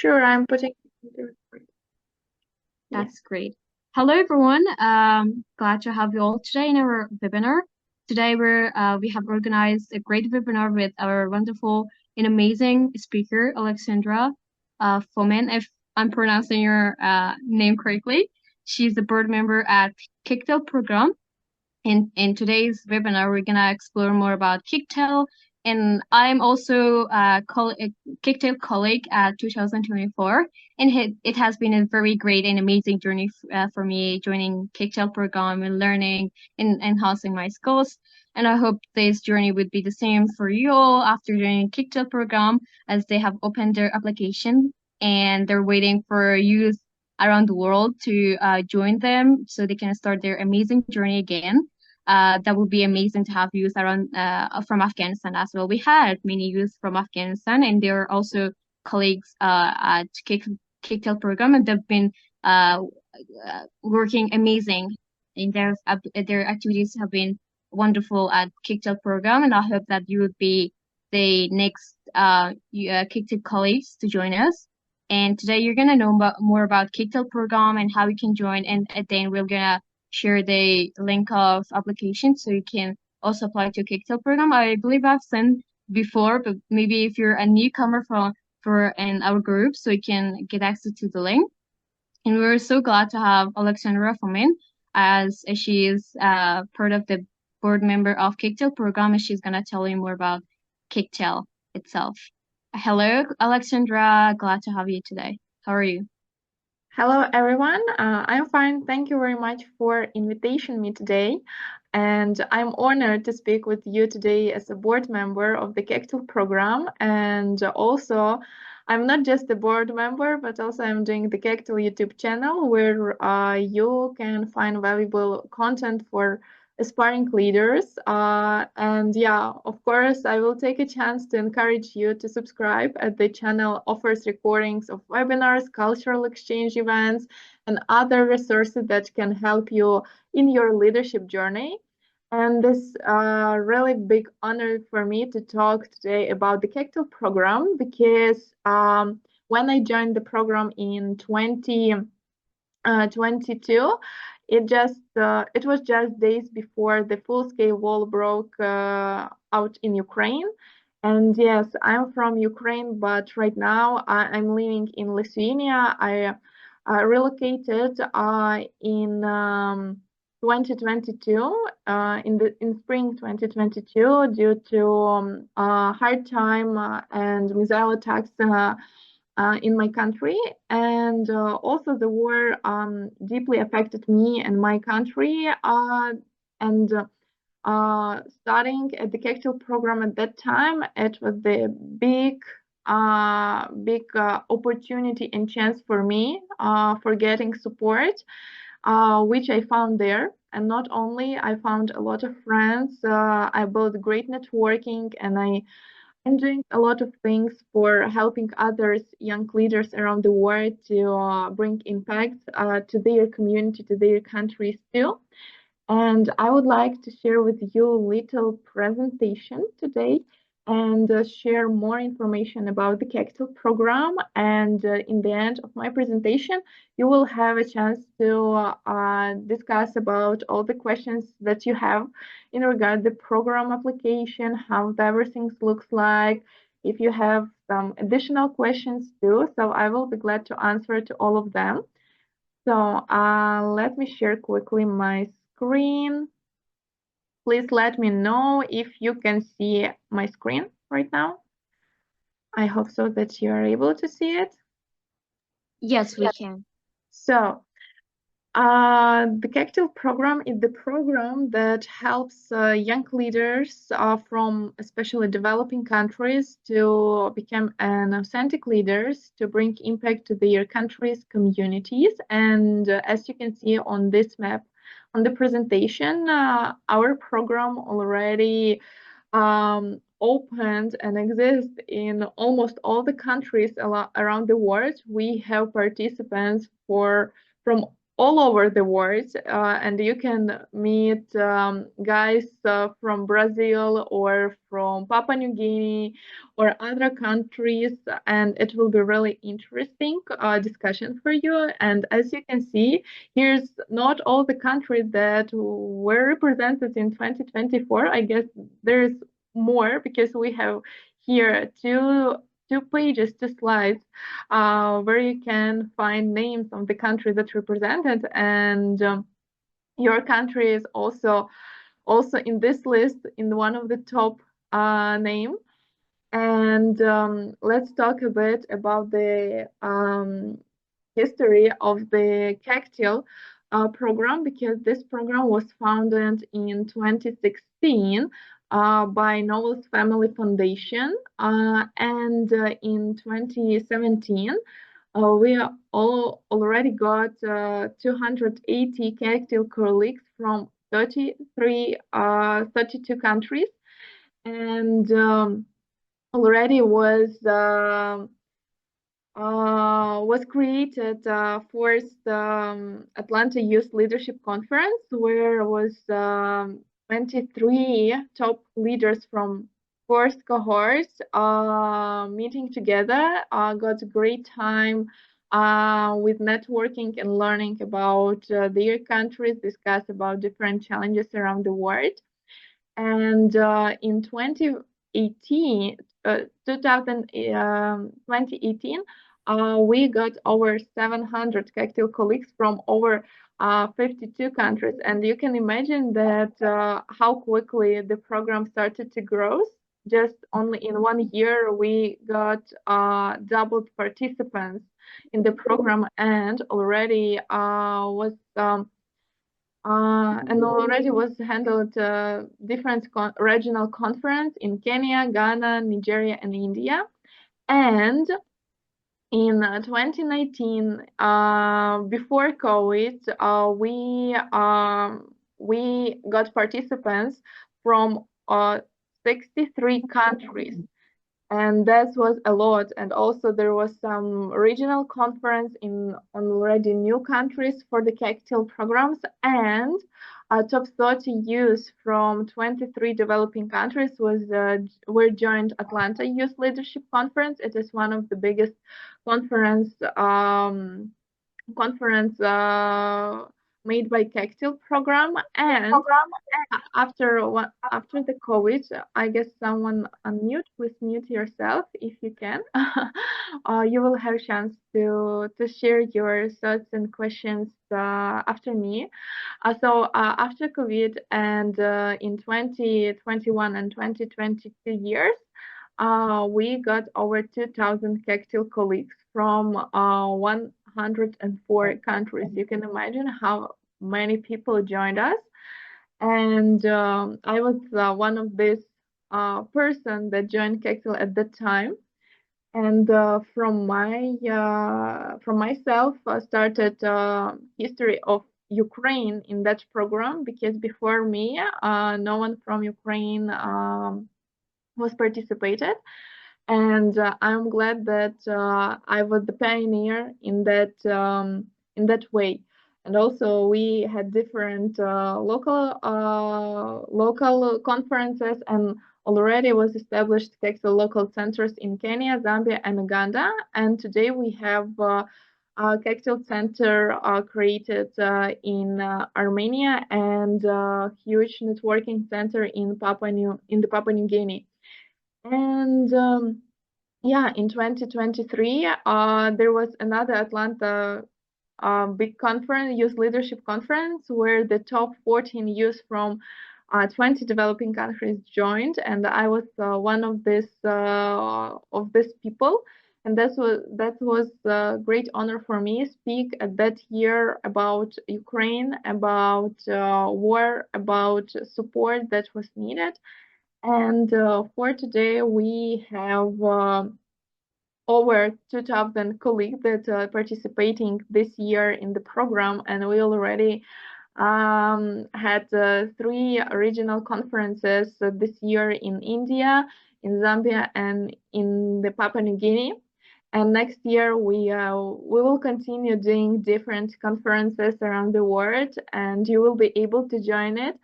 Sure, I'm putting it into record. Yeah. That's great. Hello, everyone. Glad to have you all today in our webinar. Today, we have organized a great webinar with our wonderful and amazing speaker, Alexandra Fomen, if I'm pronouncing your name correctly. She's a board member at Kectil program. In today's webinar, we're gonna explore more about Kectil, and I'm also a Kectil colleague at 2024, and it has been a very great and amazing journey for me joining Kectil program and learning and enhancing my skills. And I hope this journey would be the same for you all after joining Kectil program, as they have opened their application and they're waiting for youth around the world to join them so they can start their amazing journey again. That would be amazing to have youth around from Afghanistan as well. We had many youth from Afghanistan, and they're also colleagues at Kectil program, and they've been uh, working amazing. And their activities have been wonderful at Kectil program, and I hope that you would be the next Kectil colleagues to join us. And today you're gonna know more about Kectil program and how you can join, and then we're gonna share the link of application so you can also apply to Kectil program. I believe I've sent before, but maybe if you're a newcomer for in our group, so you can get access to the link. And we're so glad to have Alexandra Fomin as she is part of the board member of Kectil program, and she's gonna tell you more about Kectil itself. Hello, Alexandra. Glad to have you today. How are you? Hello, everyone. I'm fine. Thank you very much for invitation me today. And I'm honored to speak with you today as a board member of the Kectil program. And also, I'm not just a board member, but also I'm doing the Kectil YouTube channel where you can find valuable content for aspiring leaders. And yeah, of course, I will take a chance to encourage you to subscribe. The channel offers recordings of webinars, cultural exchange events, and other resources that can help you in your leadership journey. And this really big honor for me to talk today about the Kectil program because when I joined the program in 2022, it was just days before the full-scale war broke out in Ukraine. And yes, I'm from Ukraine, but right now I'm living in Lithuania. I relocated in 2022, in spring 2022, due to hard time and missile attacks in my country. And also, the war deeply affected me and my country. And Starting at the Kectil program at that time, it was the big opportunity and chance for me for getting support, which I found there. And not only I found a lot of friends, I built great networking, and I'm doing a lot of things for helping others, young leaders around the world, to bring impact to their community, to their countries too. And I would like to share with you a little presentation today and share more information about the Kectil program. And in the end of my presentation, you will have a chance to discuss about all the questions that you have in regard the program application, how everything looks like. If you have some additional questions too, so I will be glad to answer to all of them. So let me share quickly my screen. Please let me know if you can see my screen right now. I hope so that you are able to see it. Yes, we can. So the Kectil program is the program that helps young leaders from especially developing countries to become an authentic leaders to bring impact to their countries, communities. And as you can see on this map, on the presentation, our program already opened and exists in almost all the countries around the world. We have participants from all over the world, and you can meet guys from Brazil or from Papua New Guinea or other countries, and it will be really interesting discussion for you. And as you can see, here's not all the countries that were represented in 2024. I guess there's more because we have here two pages, two slides, where you can find names of the countries that represented, and your country is also in this list in one of the top name. And let's talk a bit about the history of the Kectil program, because this program was founded in 2016 by Novel's Family Foundation, and in 2017 we already got 280 Kectil colleagues from 32 countries, and already was created first Atlanta Youth Leadership Conference, where was 23 top leaders from first cohorts meeting together. Got a great time with networking and learning about their countries, discuss about different challenges around the world. And in 2018, 2018, we got over 700 Kectil colleagues from over 52 countries. And you can imagine that how quickly the program started to grow. Just only in 1 year, we got doubled participants in the program, and already was handled different regional conference in Kenya, Ghana, Nigeria, and India. And in 2019, before COVID, we got participants from 63 countries, and that was a lot. And also there was some regional conference in on already new countries for the Kectil programs, and top 30 youth from 23 developing countries were joined Atlanta Youth Leadership Conference. It is one of the biggest conference conference made by Kectil program. And after the COVID, I guess someone unmute. Please mute yourself if you can. You will have a chance to share your thoughts and questions after me. After COVID and in 2021 and 2022 years, we got over 2,000 Kectil colleagues from 104 countries. You can imagine how many people joined us. And I was one of this person that joined Kectil at that time. And from myself, started history of Ukraine in that program, because before me, no one from Ukraine was participated. And I'm glad that I was the pioneer in that way. And also we had different local conferences, and already was established Kectil local centers in Kenya, Zambia, and Uganda. And today we have a Kectil center created in Armenia, and a huge networking center in the Papua New Guinea. And yeah, in 2023, there was another Atlanta big conference, youth leadership conference, where the top 14 youth from 20 developing countries joined, and I was one of this people. And that was a great honor for me. Speak at that year about Ukraine, about war, about support that was needed. And for today, we have over 2,000 colleagues that are participating this year in the program, and we already had 3 regional conferences this year in India, in Zambia, and in the Papua New Guinea. And next year we will continue doing different conferences around the world, and you will be able to join it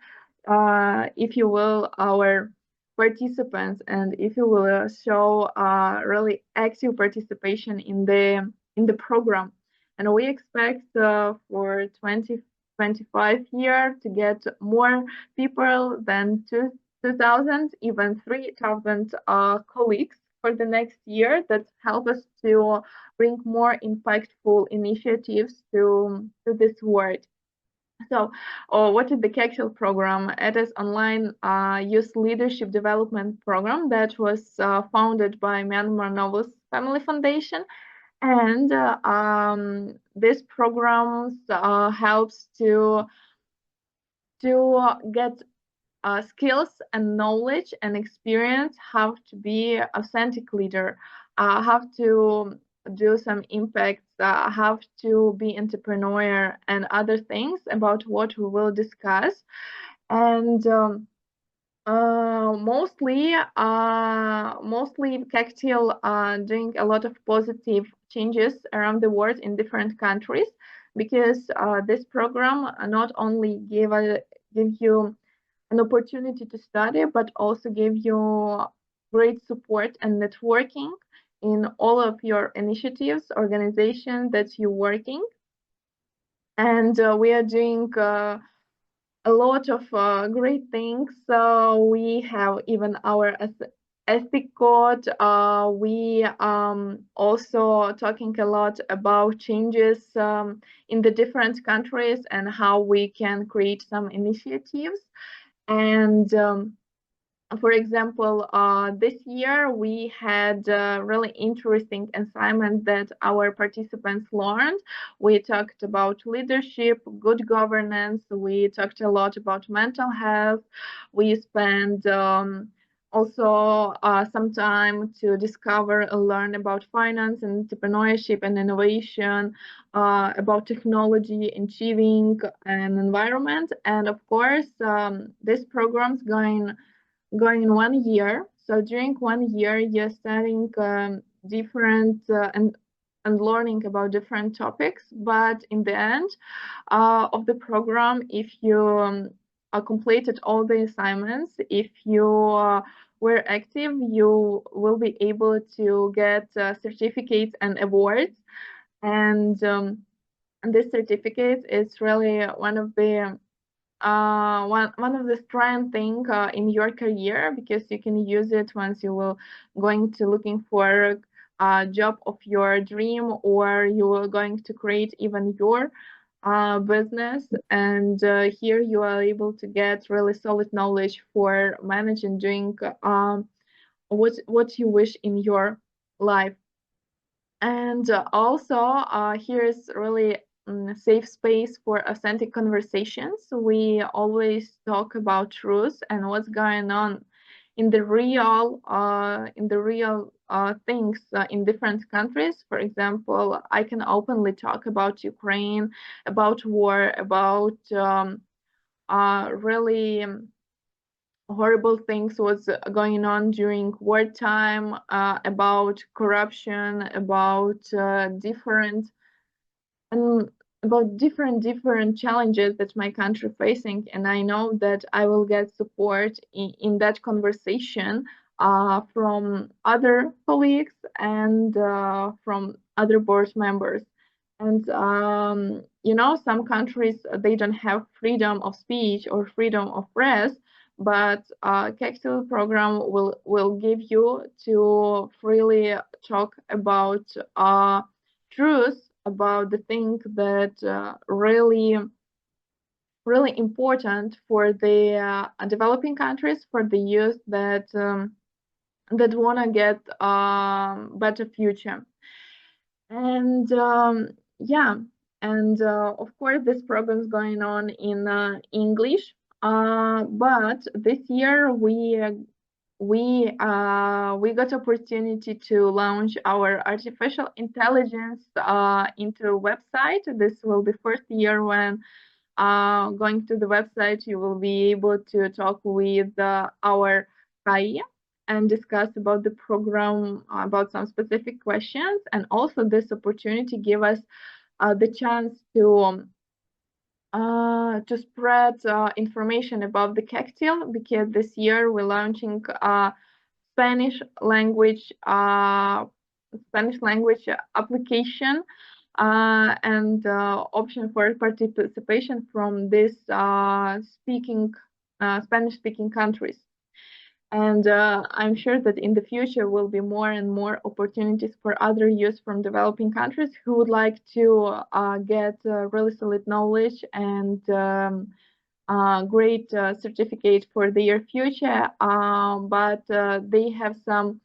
if you will, our participants, and if you will show really active participation in the program. And we expect for 2025 year to get more people than 2,000, even 3,000 colleagues for the next year that help us to bring more impactful initiatives to this world. So, what is the Kectil program? It is online youth leadership development program that was founded by Myanmar Novels Family Foundation, and this program helps to get skills and knowledge and experience how to be authentic leader, how to do some impacts, how to be entrepreneur and other things about what we will discuss. And mostly Kectil doing a lot of positive changes around the world in different countries, because this program not only give you an opportunity to study, but also give you great support and networking in all of your initiatives, organization that you're working. And we are doing a lot of great things. We have even our ethic code. We also talking a lot about changes in the different countries and how we can create some initiatives. And for example, this year we had a really interesting assignment that our participants learned. We talked about leadership, good governance. We talked a lot about mental health. We spent also some time to discover and learn about finance and entrepreneurship and innovation, about technology, achieving an environment. And of course, this program's going 1 year. So during 1 year, you're studying different and learning about different topics. But in the end of the program, if you completed all the assignments, if you were active, you will be able to get certificates and awards. And this certificate is really one of the strong thing in your career, because you can use it once you will going to looking for a job of your dream, or you are going to create even your business. And here you are able to get really solid knowledge for managing doing what you wish in your life. And also, here is really safe space for authentic conversations. We always talk about truth and what's going on in the real things in different countries. For example, I can openly talk about Ukraine, about war, about really horrible things was going on during wartime, about corruption, and about different challenges that my country facing. And I know that I will get support in that conversation from other colleagues and from other board members. And some countries they don't have freedom of speech or freedom of press, but Kectil program will give you to freely talk about truth, about the thing that really important for the developing countries, for the youth that wanna get better future. And yeah, and of course this program is going on in English. But this year we got opportunity to launch our artificial intelligence into a website. This will be first year when going to the website you will be able to talk with our KI. and discuss about the program, about some specific questions. And also this opportunity give us the chance to spread information about the Kectil, because this year we're launching Spanish language Spanish language application and option for participation from this speaking Spanish speaking countries. And I'm sure that in the future will be more and more opportunities for other youth from developing countries who would like to get really solid knowledge and great certificate for their future, but they have some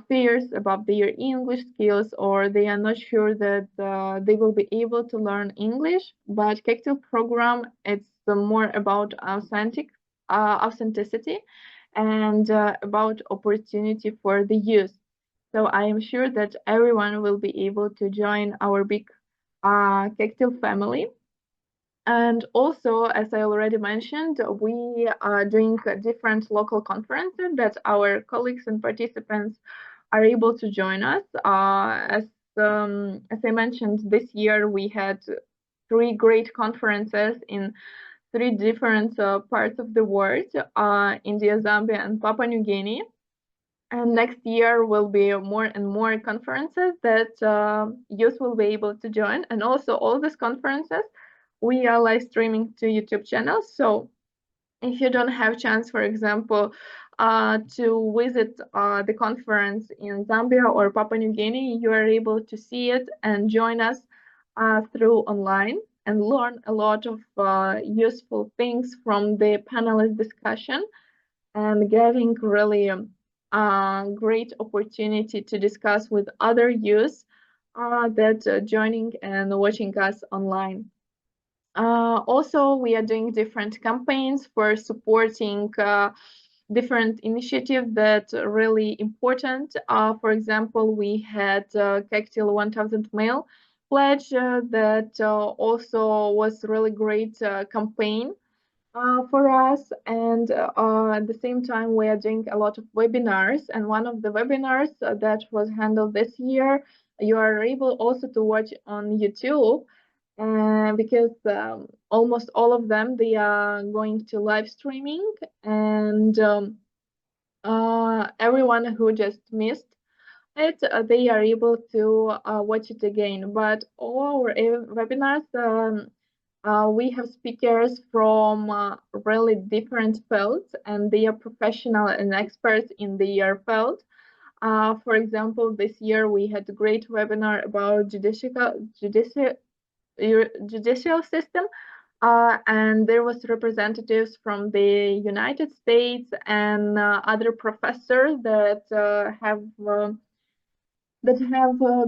fears about their English skills, or they are not sure that they will be able to learn English. But Kectil program, it's more about authenticity and about opportunity for the youth. So I am sure that everyone will be able to join our big Kectil family. And also, as I already mentioned, we are doing different local conferences that our colleagues and participants are able to join us. As I mentioned, this year we had three great conferences in three different parts of the world, India, Zambia, and Papua New Guinea. And next year will be more and more conferences that youth will be able to join. And also all these conferences, we are live streaming to YouTube channels. So if you don't have chance, for example, to visit the conference in Zambia or Papua New Guinea, you are able to see it and join us through online and learn a lot of useful things from the panelist discussion, and getting really great opportunity to discuss with other youth that joining and watching us online. Also, we are doing different campaigns for supporting different initiatives that are really important. For example, we had Kectil 1000 Mail Pledge that also was really great campaign for us. And at the same time, we are doing a lot of webinars. And one of the webinars that was handled this year, you are able also to watch on YouTube, because almost all of them, they are going to live streaming. And everyone who just missed it, they are able to watch it again. But all our webinars, we have speakers from really different fields, and they are professional and experts in their field. For example, this year we had a great webinar about judicial system, and there was representatives from the United States and other professors that have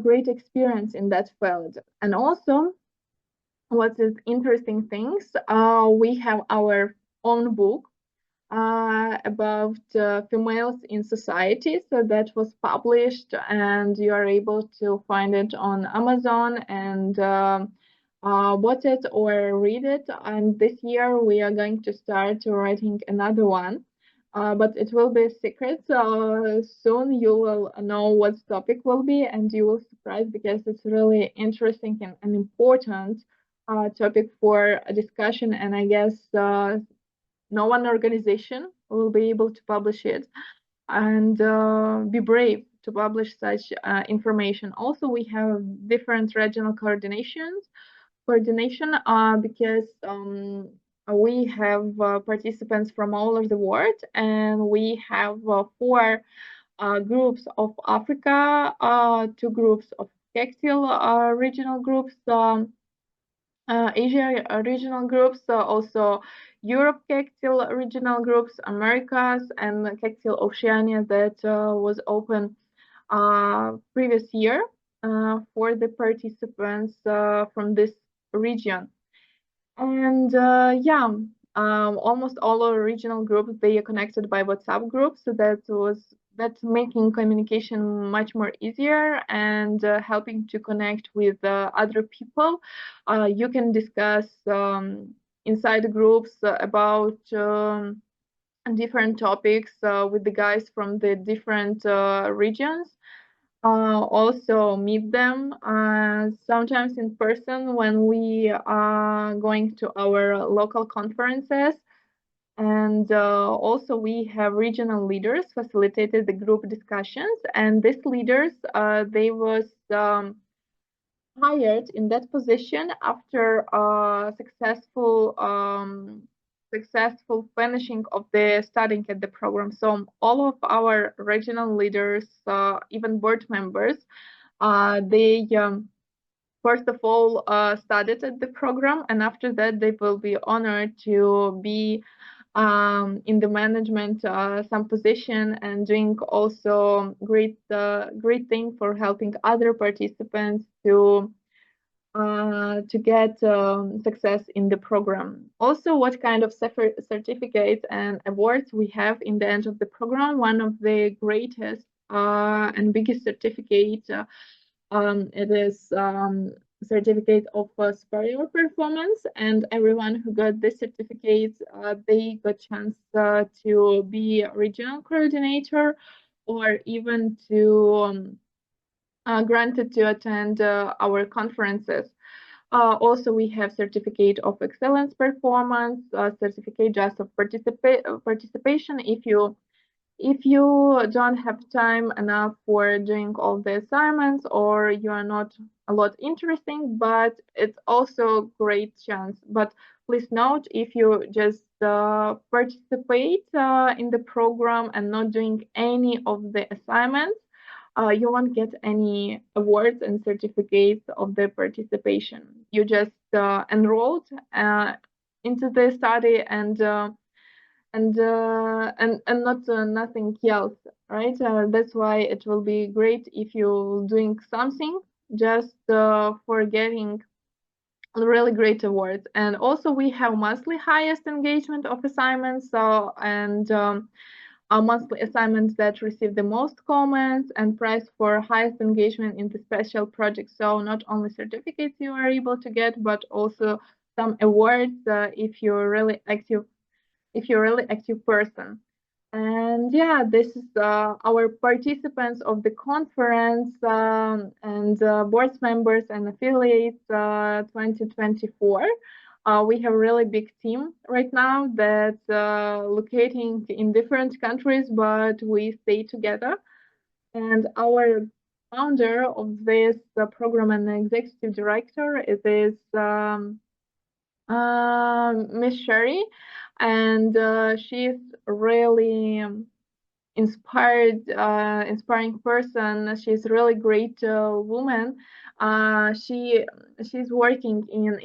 great experience in that field. And also, what is interesting things, we have our own book about females in society. So that was published, and you are able to find it on Amazon and watch it or read it. And this year we are going to start writing another one. But it will be a secret. Soon you will know what topic will be, and you will surprise, because it's really interesting and important topic for a discussion. And I guess no one organization will be able to publish it, and be brave to publish such information. Also, we have different regional coordination because we have participants from all over the world, and we have four groups of Africa, two groups of Kectil regional groups, Asia regional groups, also Europe Kectil regional groups, Americas, and Kectil Oceania that was open previous year for the participants from this region. And yeah, almost all our regional groups, they are connected by WhatsApp groups, so that's making communication much more easier, and helping to connect with other people. You can discuss inside groups about different topics with the guys from the different regions. Also meet them sometimes in person when we are going to our local conferences. And also we have regional leaders facilitated the group discussions, and these leaders they was hired in that position after successful finishing of the studying at the program. So all of our regional leaders, even board members, they first of all studied at the program, and after that they will be honored to be in the management some position and doing also great thing for helping other participants to get success in the program. Also, what kind of certificates and awards we have in the end of the program? One of the greatest and biggest certificate it is certificate of superior performance, and everyone who got this certificate, they got chance to be a regional coordinator or even to granted to attend our conferences. Also, we have certificate of excellence performance, certificate just of participation if you don't have time enough for doing all the assignments or you are not a lot interesting, but it's also great chance. But please note, if you just participate in the program and not doing any of the assignments, you won't get any awards and certificates of the participation. You just enrolled into the study and not nothing else, right? That's why it will be great if you doing something just for getting really great awards. And also we have monthly highest engagement of assignments, so and our monthly assignments that receive the most comments and prize for highest engagement in the special project. So not only certificates you are able to get, but also some awards if you're a really active person. And yeah, this is our participants of the conference and board members and affiliates 2024. We have a really big team right now that's locating in different countries, but we stay together. And our founder of this program and executive director is Miss Sherry, and she's really inspiring person. She's a really great woman. She's working in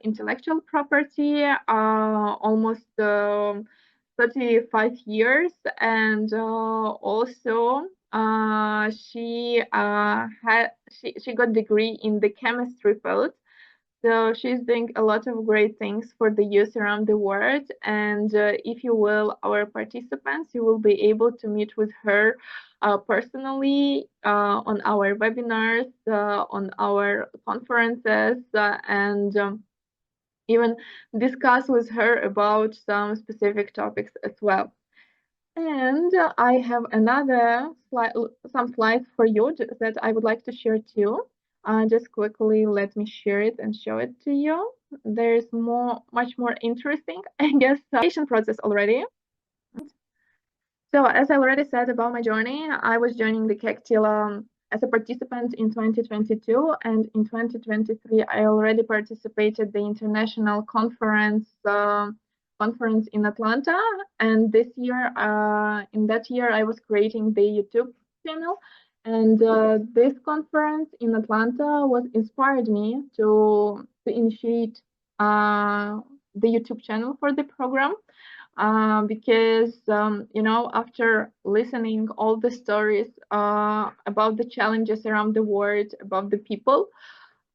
intellectual property almost 35 years, and also she got degree in the chemistry field, so she's doing a lot of great things for the youth around the world. And if you will, our participants, you will be able to meet with her personally on our webinars, on our conferences, and even discuss with her about some specific topics as well. And I have some slides for you that I would like to share too. Just quickly, let me share it and show it to you. There's much more interesting, I guess, application process already. So as I already said about my journey, I was joining the Kectil as a participant in 2022, and in 2023 I already participated the international conference in Atlanta. And this year, in that year, I was creating the YouTube channel, and this conference in Atlanta was inspired me to initiate the YouTube channel for the program because after listening all the stories about the challenges around the world, about the people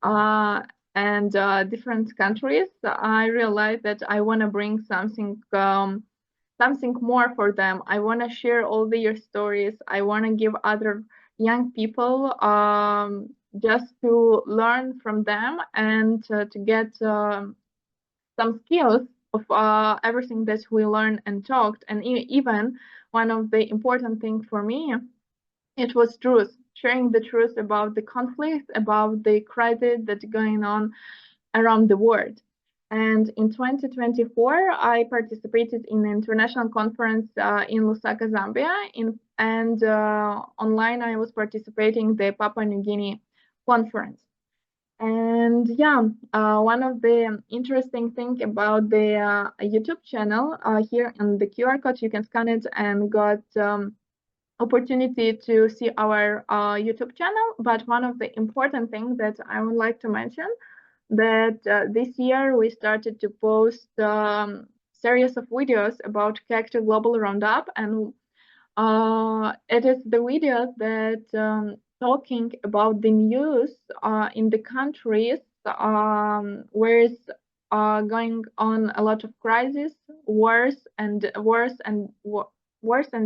uh, and different countries, I realized that I want to bring something more for them. I want to share all their stories. I want to give other young people just to learn from them and to get some skills of everything that we learned and talked. And even one of the important things for me, it was truth, sharing the truth about the conflict, about the crisis that's going on around the world. And in 2024, I participated in an international conference in Lusaka, Zambia. And online, I was participating the Papua New Guinea conference. And yeah, one of the interesting thing about the YouTube channel here in the QR code, you can scan it and got opportunity to see our YouTube channel. But one of the important things that I would like to mention that this year we started to post series of videos about Kectil Global Roundup, and it is the videos that talking about the news in the countries where is going on a lot of crisis, wars and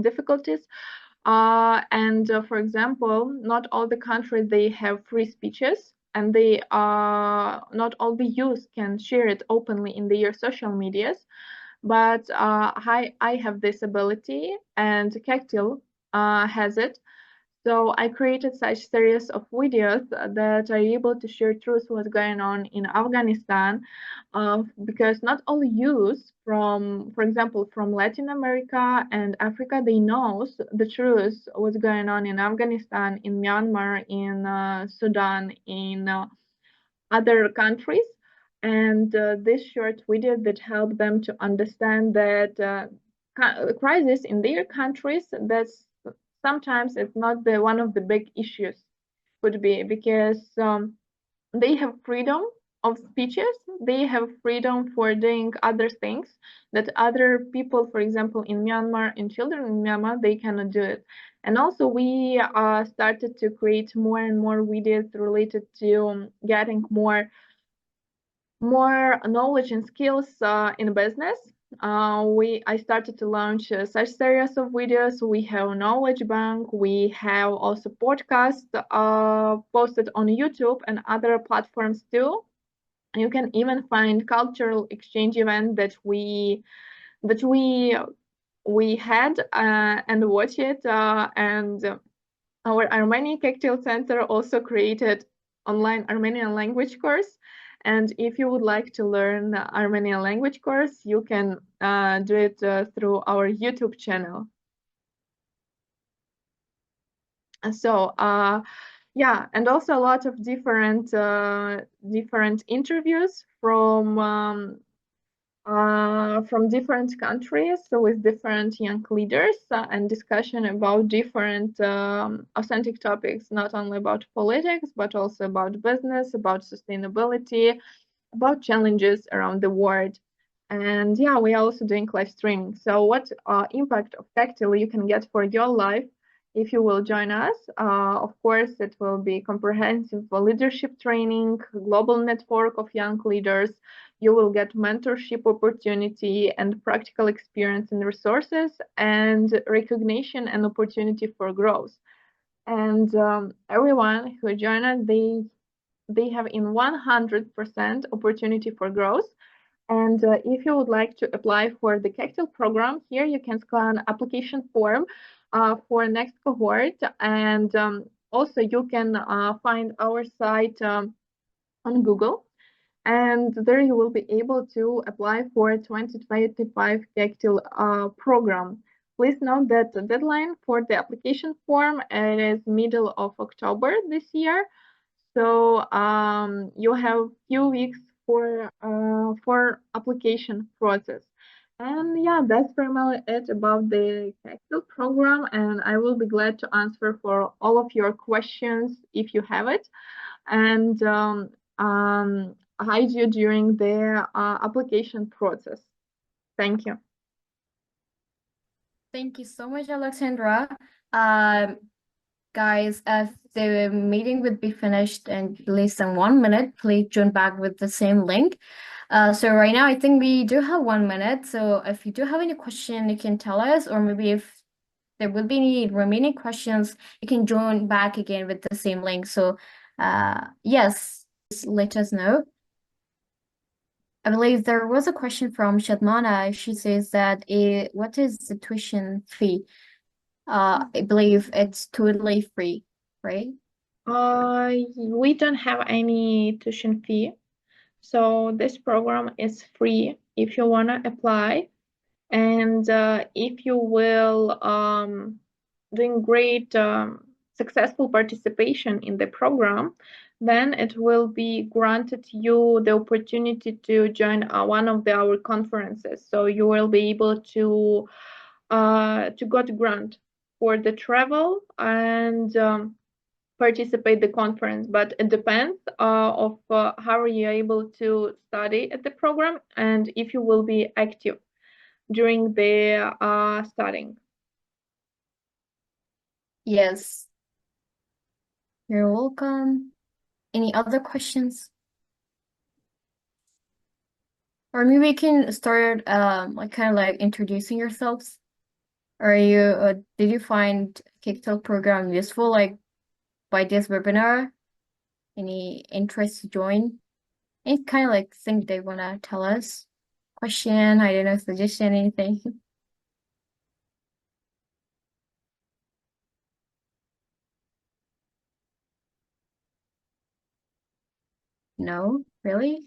difficulties. For example, not all the countries they have free speeches, and they not all the youth can share it openly in their social medias. But I have this ability, and Kectil has it. So I created such series of videos that are able to share truth what's going on in Afghanistan, because not all youth from, for example, from Latin America and Africa, they know the truth what's going on in Afghanistan, in Myanmar, in Sudan, in other countries. And this short video that helped them to understand that crisis in their countries, that's sometimes it's not the one of the big issues could be because they have freedom of speeches, they have freedom for doing other things that other people, for example, in Myanmar and children in Myanmar, they cannot do it. And also we started to create more and more videos related to getting more knowledge and skills in business. I started to launch such series of videos. We have knowledge bank. We have also podcast posted on YouTube and other platforms too. You can even find cultural exchange event that we had and watch it. And our Armenian Kectil Center also created online Armenian language course. And if you would like to learn Armenian language course, you can do it through our YouTube channel. So yeah, and also a lot of different interviews from different countries with different young leaders and discussion about different authentic topics, not only about politics, but also about business, about sustainability, about challenges around the world. And yeah, we are also doing live streaming. So what impact of Kectil you can get for your life if you will join us? Of course, it will be comprehensive leadership training, global network of young leaders. You will get mentorship opportunity and practical experience and resources and recognition and opportunity for growth. And everyone who join us, they have in 100% opportunity for growth. And if you would like to apply for the Kectil program, here you can scan application form for next cohort. And also you can find our site on Google. And there you will be able to apply for 2025 Kectil program. Please note that the deadline for the application form it is middle of October this year. So you have few weeks for application process. And yeah, that's primarily it about the Kectil program. And I will be glad to answer for all of your questions if you have it. And guide you during the application process. Thank you. Thank you so much, Alexandra. Um, Guys, if the meeting would be finished in less than 1 minute, please join back with the same link. So right now, I think we do have 1 minute. So if you do have any question, you can tell us, or maybe if there will be any remaining questions, you can join back again with the same link. So yes, just let us know. I believe there was a question from Shadmana. She says that what is the tuition fee? I believe it's totally free, right? We don't have any tuition fee, so this program is free if you wanna apply. And if you will doing great successful participation in the program, then it will be granted you the opportunity to join one of our conferences. So you will be able to get grant for the travel and participate the conference. But it depends of how are you able to study at the program and if you will be active during the studying. Yes, you're welcome. Any other questions? Or maybe we can start like kind of like introducing yourselves. Are you did you find Kectil program useful like by this webinar? Any interest to join? Any kind of like thing they wanna tell us? Question, I don't know, suggestion, anything? No, really?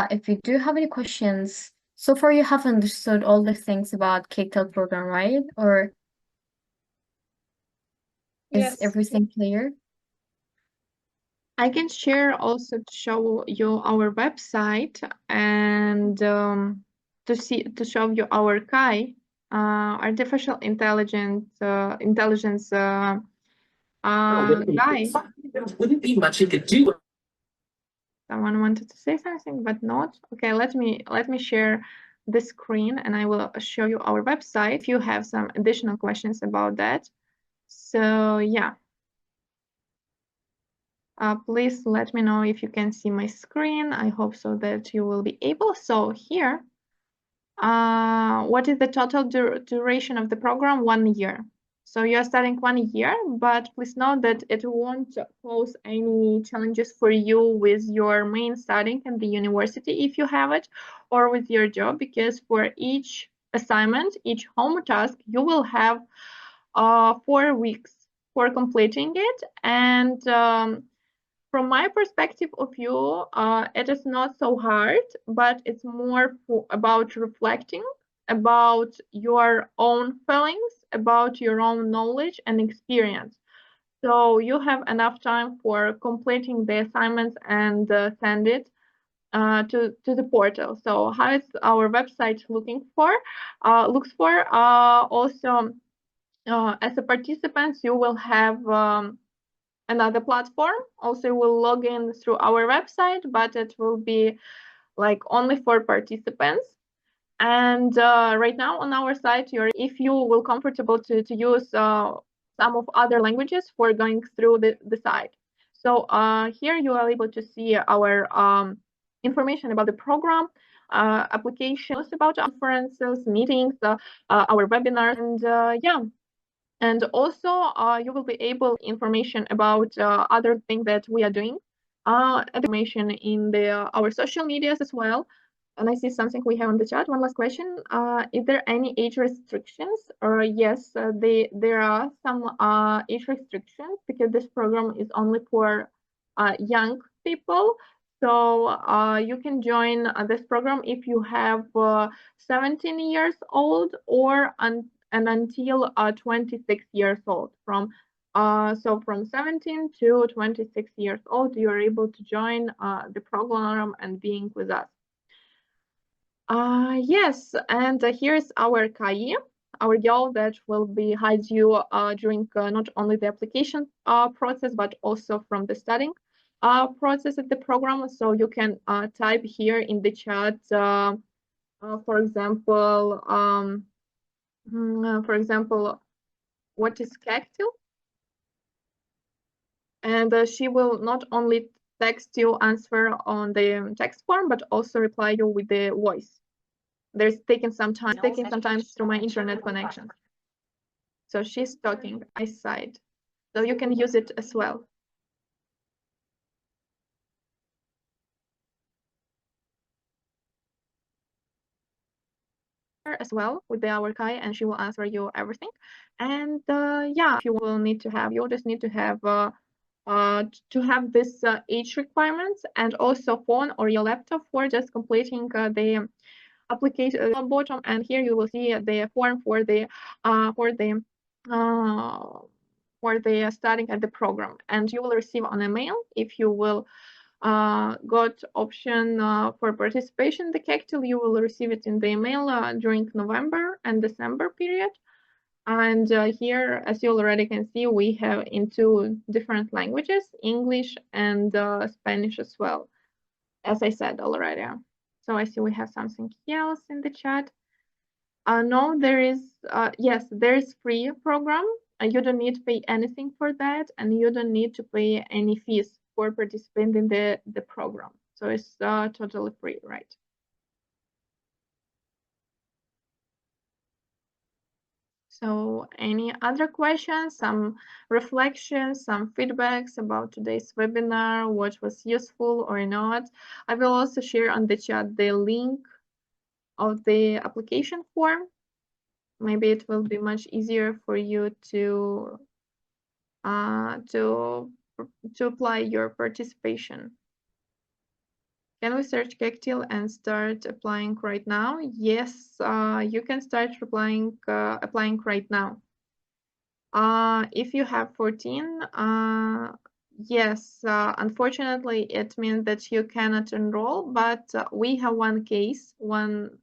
If you do have any questions, so far you have understood all the things about Kectil program, right? Or is Yes, everything clear? I can share also to show you our website and to show you our Kai, artificial intelligence guy. There wouldn't be much you could do. Someone wanted to say something, but not. Okay, let me share the screen and I will show you our website if you have some additional questions about that. So yeah, please let me know if you can see my screen. I hope so that you will be able. So here, what is the total duration of the program? 1 year. So you are studying 1 year, but please note that it won't pose any challenges for you with your main studying in the university if you have it, or with your job, because for each assignment, each home task, you will have 4 weeks for completing it. And from my perspective of view, it is not so hard, but it's more about reflecting about your own feelings, about your own knowledge and experience. So you have enough time for completing the assignments and send it to the portal. So how is our website looking for? Looks for also as a participant, you will have another platform. Also, you will log in through our website, but it will be like only for participants. And right now on our site, if you will comfortable to use some of other languages for going through the site. So here you are able to see our information about the program, applications about conferences, meetings, our webinars, and yeah. And also, you will be able information about other things that we are doing, information in our social medias as well. And I see something we have on the chat. One last question: is there any age restrictions? Or yes, there are some age restrictions because this program is only for young people. So you can join this program if you have 17 years old or and until 26 years old. From 17 to 26 years old, you are able to join the program and being with us. Yes, and here's our KAI, our girl that will be hide you during not only the application process, but also from the studying process of the program. So you can type here in the chat, for example, what is Kectil? And she will not only text you answer on the text form, but also reply you with the voice. there's taking some time through my internet connection. So she's talking eyesight. So you can use it as well. As well with our Kai, and she will answer you everything. And yeah, if you will need to have, you'll just need to have this age requirements and also phone or your laptop for just completing the application bottom. And here you will see the form for the starting at the program, and you will receive on email if you will got option for participation in the Kectil. You will receive it in the email during November and December period. And here, as you already can see, we have in 2 different languages, English and Spanish as well, as I said already. So I see we have something else in the chat. No, there is, yes, there is free program. You don't need to pay anything for that, and you don't need to pay any fees for participating in the program. So it's totally free, right? So any other questions, some reflections, some feedbacks about today's webinar, what was useful or not? I will also share on the chat the link of the application form. Maybe it will be much easier for you to apply your participation. Can we search Kectil and start applying right now? Yes, you can start applying right now. If you have 14, yes, unfortunately, it means that you cannot enroll, but we have one case, one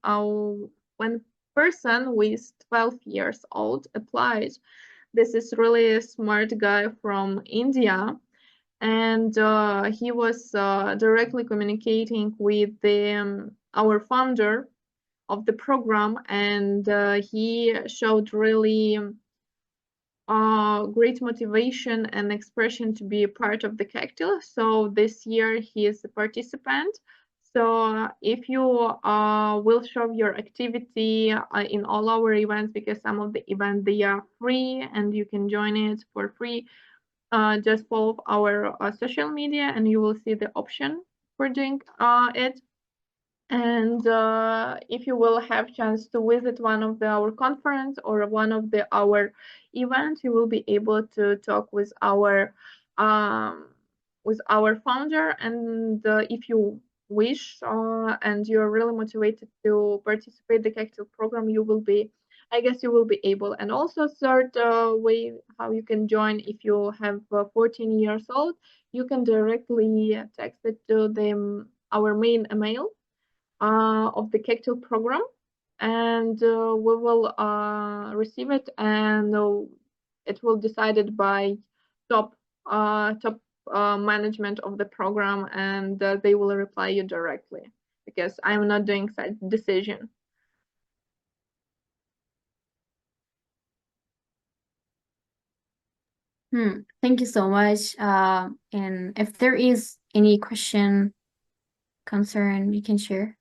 person with 12 years old applied. This is really a smart guy from India, and he was directly communicating with our founder of the program, and he showed really great motivation and expression to be a part of the Kectil. So this year he is a participant. So if you will show your activity in all our events, because some of the events they are free and you can join it for free, just follow our social media and you will see the option for doing it. And if you will have chance to visit one of our conference or one of our events, you will be able to talk with our founder. And if you wish and you're really motivated to participate the Kectil program, I guess you will be able. And also third way how you can join, if you have 14 years old, you can directly text it to our main email of the Kectil program, and we will receive it, and it will decided by top management of the program, and they will reply you directly, because I'm not doing such decision. Thank you so much. And if there is any question, concern, you can share.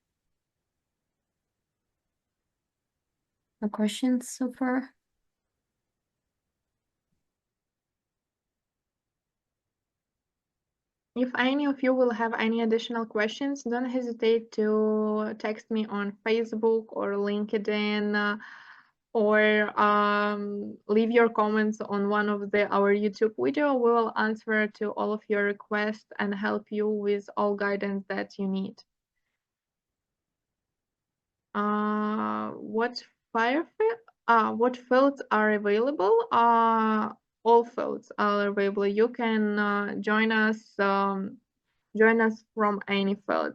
No questions so far? If any of you will have any additional questions, don't hesitate to text me on Facebook or LinkedIn, or leave your comments on one of our YouTube video. We will answer to all of your requests and help you with all guidance that you need. What fields are available? All fields are available. You can join us from any field.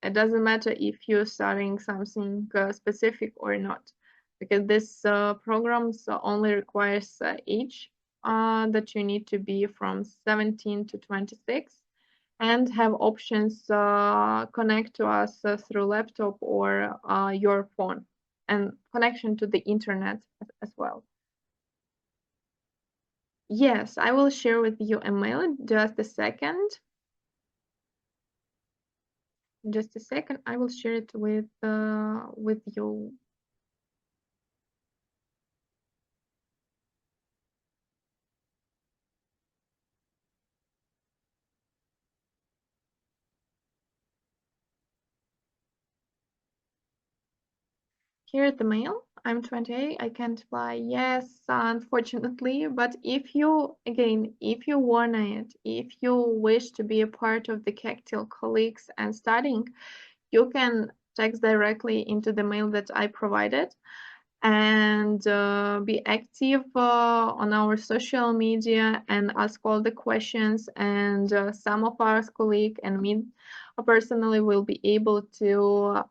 It doesn't matter if you're studying something specific or not, because this programs only requires age that you need to be from 17 to 26 and have options connect to us through laptop or your phone, and connection to the internet as well. Yes, I will share with you email. Just a second. Just a second, I will share it with you. Here at the mail, I'm 28, I can't apply. Yes, unfortunately, but if you, again, if you want it, if you wish to be a part of the Kectil colleagues and studying, you can text directly into the mail that I provided and be active on our social media and ask all the questions. And some of our colleagues and me personally will be able to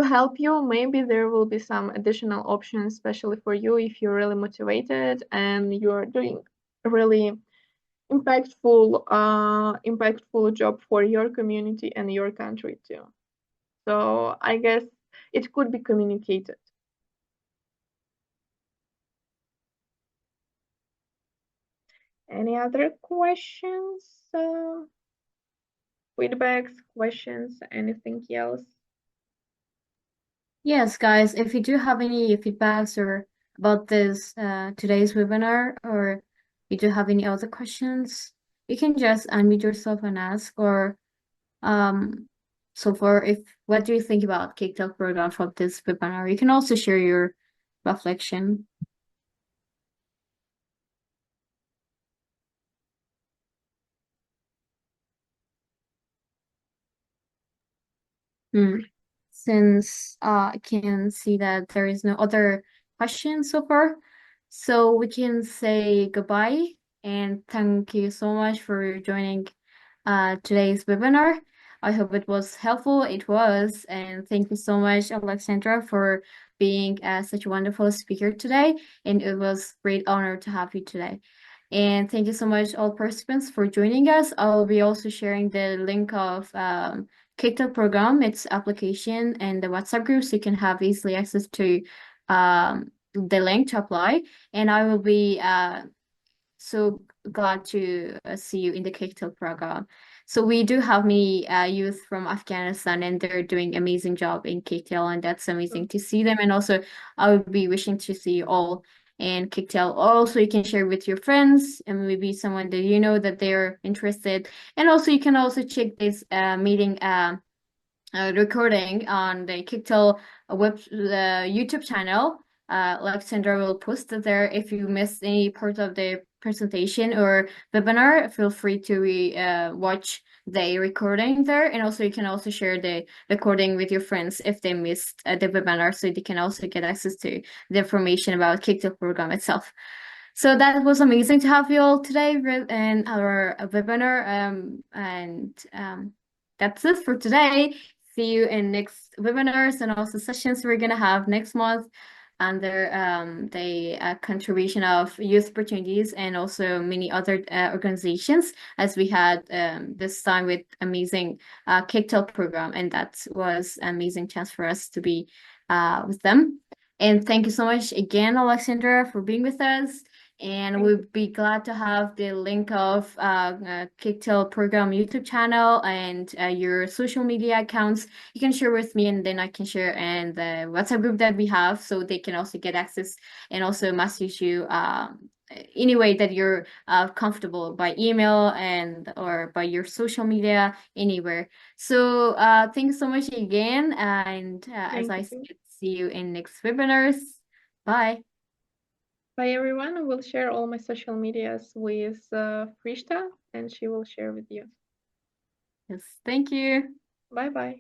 help you. Maybe there will be some additional options, especially for you if you're really motivated and you're doing a really impactful job for your community and your country too. So I guess it could be communicated. Any other questions, feedbacks, questions, anything else? Yes, guys, if you do have any feedbacks or about this today's webinar, or you do have any other questions, you can just unmute yourself and ask. Or so for if what do you think about Kectil program from this webinar? You can also share your reflection. Since I can see that there is no other questions so far, so we can say goodbye and thank you so much for joining today's webinar. I hope it was helpful. It was, and thank you so much, Alexandra, for being such a wonderful speaker today. And it was great honor to have you today. And thank you so much, all participants, for joining us. I'll be also sharing the link of Kectil program, its application, and the WhatsApp group, so you can have easily access to the link to apply. And I will be so glad to see you in the Kectil program. So we do have many youth from Afghanistan, and they're doing amazing job in Kectil, and that's amazing to see them. And also, I would be wishing to see you all in Kectil. Also, you can share with your friends and maybe someone that you know that they're interested. And also, you can also check this meeting recording on the Kectil YouTube channel. Alexandra will post it there. If you missed any part of the presentation or webinar, feel free to watch the recording there. And also you can also share the recording with your friends if they missed the webinar, so they can also get access to the information about Kectil program itself. So that was amazing to have you all today in our webinar. That's it for today. See you in next webinars and also sessions we're gonna have next month under the contribution of youth opportunities and also many other organizations, as we had this time with amazing Kectil program, and that was an amazing chance for us to be with them. And thank you so much again, Alexandra, for being with us. And we'll be glad to have the link of Kectil program YouTube channel and your social media accounts. You can share with me, and then I can share in the WhatsApp group that we have, so they can also get access and also message you any way that you're comfortable, by email and or by your social media, anywhere. So thanks so much again, and as I said, see you in next webinars. Bye. Bye, everyone. I will share all my social medias with Frishta, and she will share with you. Yes, thank you. Bye bye.